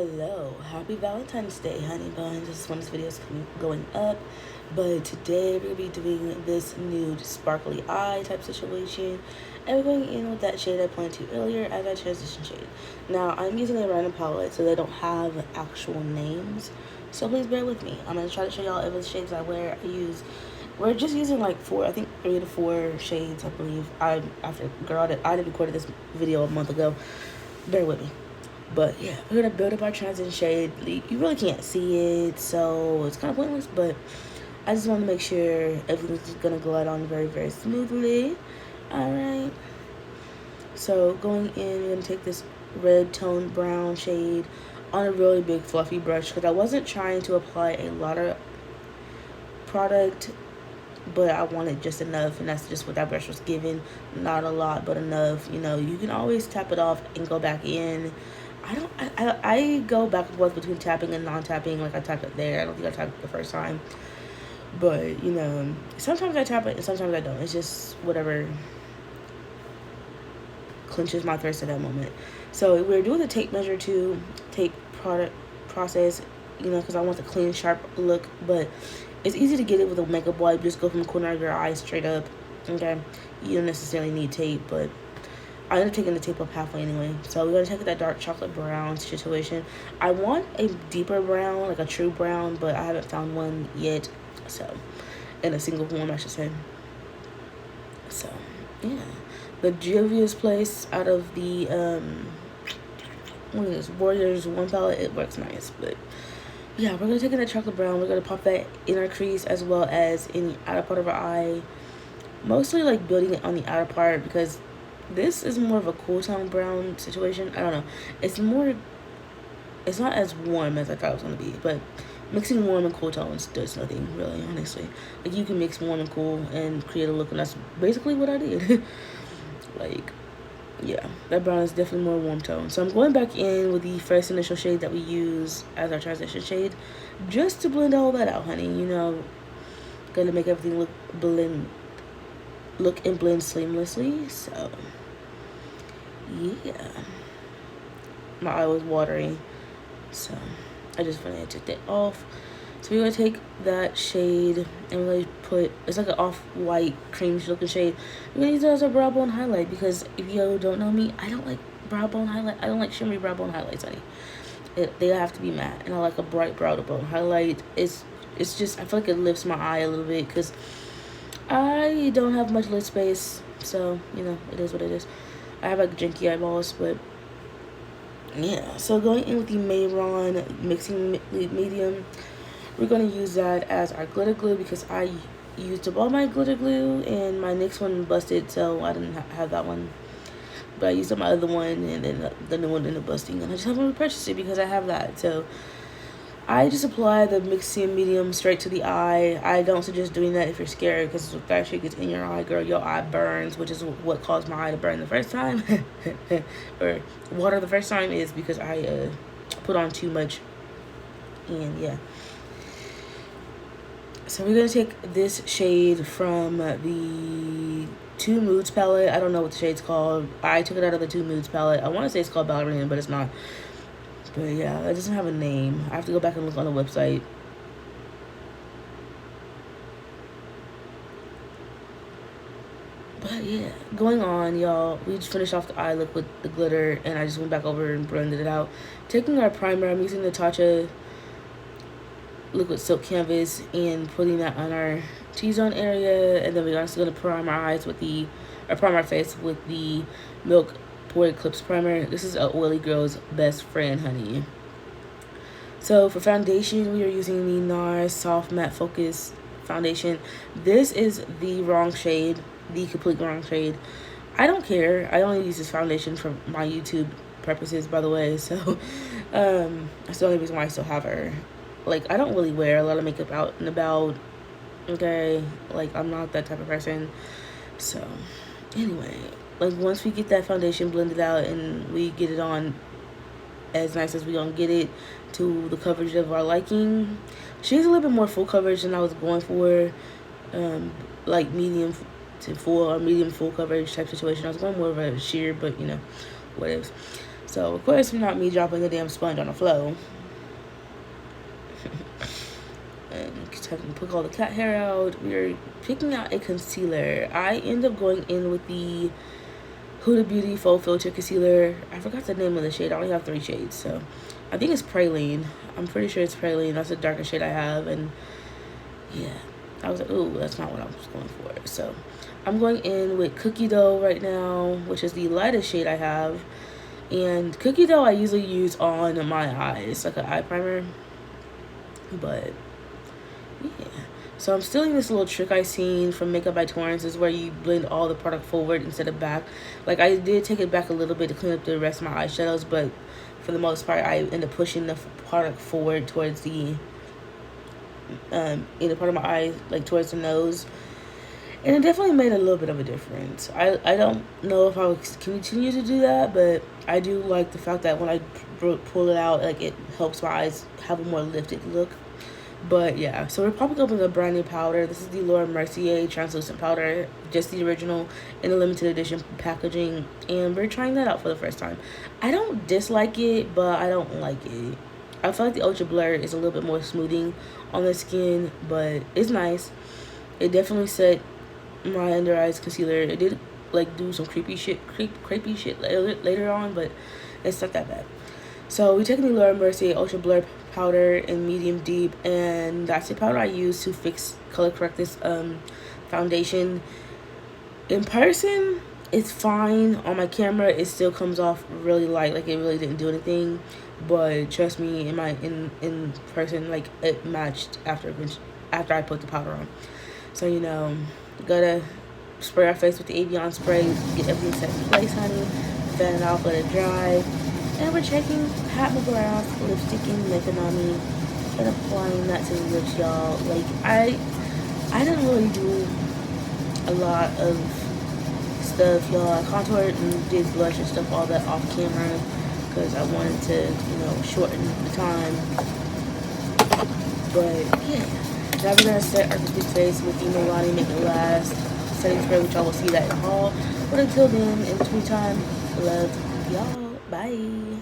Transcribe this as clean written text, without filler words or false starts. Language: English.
Hello, happy Valentine's Day, honey buns. This is when this video is going up, but today we're gonna be doing this nude sparkly eye type situation, and we're going in with that shade I pointed to earlier as our transition shade. Now I'm using a random palette, so they don't have actual names, so please bear with me. I'm gonna try to show y'all every shades I wear. We're just using like four, I think 3 to 4 shades, I believe. I did recorded this video a month ago. Bear with me. But yeah, we're gonna build up our transition shade. You really can't see it, so it's kind of pointless, but I just want to make sure everything's just gonna glide on very, very smoothly. Alright. So going in, we're gonna take this red toned brown shade on a really big fluffy brush because I wasn't trying to apply a lot of product, but I wanted just enough, and that's just what that brush was given. Not a lot, but enough. You know, you can always tap it off and go back in. I go back and forth between tapping and non-tapping. Like, I tap it there. I don't think I tapped it the first time. But, you know, sometimes I tap it and sometimes I don't. It's just whatever clinches my thirst at that moment. So we're doing the tape measure to tape product process, you know, because I want the clean, sharp look. But it's easy to get it with a makeup wipe. Just go from the corner of your eye straight up. Okay? You don't necessarily need tape, but I ended up taking the tape up halfway anyway. So we're going to take that dark chocolate brown situation. I want a deeper brown, like a true brown, but I haven't found one yet. So, in a single form, I should say. So, yeah. The Juvia's Place out of the, what is this, Warriors 1 palette. It works nice, but yeah, we're going to take in that chocolate brown. We're going to pop that inner crease as well as in the outer part of our eye. Mostly like building it on the outer part because this is more of a cool tone brown situation. I don't know. It's not as warm as I thought it was going to be, but mixing warm and cool tones does nothing, really, honestly. Like, you can mix warm and cool and create a look, and that's basically what I did. Like, yeah, that brown is definitely more warm tone. So I'm going back in with the first initial shade that we use as our transition shade, just to blend all that out, honey. You know, gonna make everything look and blend seamlessly. So yeah, my eye was watering, so I just went ahead and took that off. So we're gonna take that shade and really it's like an off-white creamish looking shade. We're gonna use it as a brow bone highlight because if you don't know me, I don't like brow bone highlight. I don't like shimmery brow bone highlights, honey. They have to be matte, and I like a bright brow bone highlight. It's just, I feel like it lifts my eye a little bit because I don't have much lid space, so, you know, it is what it is. I have like janky eyeballs, but yeah. So going in with the Mayron mixing medium, we're going to use that as our glitter glue because I used up all my glitter glue and my next one busted, so I didn't have that one. But I used up my other one, and then the new one ended up busting, and I just haven't repurchased it because I have that. So I just apply the mixing medium straight to the eye. I don't suggest doing that if you're scared because if that shit gets in your eye, girl, your eye burns, which is what caused my eye to burn the first time. Or water the first time is because I put on too much. And yeah. So we're going to take this shade from the Two Moods palette. I don't know what the shade's called. I took it out of the Two Moods palette. I want to say it's called Ballerina, but it's not. But yeah, it doesn't have a name. I have to go back and look on the website. But yeah, going on, y'all. We just finished off the eye look with the glitter, and I just went back over and blended it out. Taking our primer, I'm using the Tatcha liquid silk canvas and putting that on our T-zone area, and then we're also going to prime our face with the Milk Pore Eclipse primer. This is a oily girl's best friend, honey. So for foundation, we are using the NARS Soft Matte Focus foundation. This is the wrong shade, the complete wrong shade. I don't care. I only use this foundation for my YouTube purposes, by the way. So that's the only reason why I still have her. Like, I don't really wear a lot of makeup out and about. Okay, like, I'm not that type of person. So anyway, like, once we get that foundation blended out and we get it on as nice as we gonna get it to the coverage of our liking. She's a little bit more full coverage than I was going for, like medium to full or medium full coverage type situation. I was going more of a sheer, but you know, what else. So of course, not me dropping a damn sponge on the floor. And having to pick all the cat hair out. We're picking out a concealer. I end up going in with the Huda Beauty Faux Filter Concealer. I forgot the name of the shade. I only have 3 shades, so I think it's Praline. I'm pretty sure it's Praline. That's the darkest shade I have, and yeah, I was like, ooh, that's not what I was going for. So I'm going in with Cookie Dough right now, which is the lightest shade I have. And Cookie Dough I usually use on my eyes, like an eye primer, but yeah. So I'm stealing this little trick I seen from Makeup by Torrance, is where you blend all the product forward instead of back. Like, I did take it back a little bit to clean up the rest of my eyeshadows, but for the most part, I end up pushing the product forward towards the inner part of my eye, like towards the nose. And it definitely made a little bit of a difference. I don't know if I would continue to do that, but I do like the fact that when I pull it out, like, it helps my eyes have a more lifted look. But yeah, so we're popping open a brand new powder. This is the Laura Mercier translucent powder, just the original in the limited edition packaging, and we're trying that out for the first time. I don't dislike it, but I don't like it. I feel like the Ultra Blur is a little bit more smoothing on the skin, but it's nice. It definitely set my under eyes concealer. It did like do some creepy shit later on, but it's not that bad. So we're taking the Laura Mercier Ultra Blur powder in medium deep, and that's the powder I use to color correct this foundation. In person, it's fine. On my camera, it still comes off really light, like it really didn't do anything. But trust me, in person, like, it matched after I put the powder on. So, you know, gotta spray our face with the Avion spray, get everything set in place, honey. Fan it off, let it dry. And we're checking Pat McGrath lipsticking Mekanami and applying that to the lips, y'all. Like, I didn't really do a lot of stuff, y'all. I contoured and did blush and stuff, all that off camera, because I wanted to, you know, shorten the time. But yeah, now we're gonna set our complete face with the Milani Make It Last setting spray, which y'all will see that in the haul. But until then, in between time, love y'all. Bye.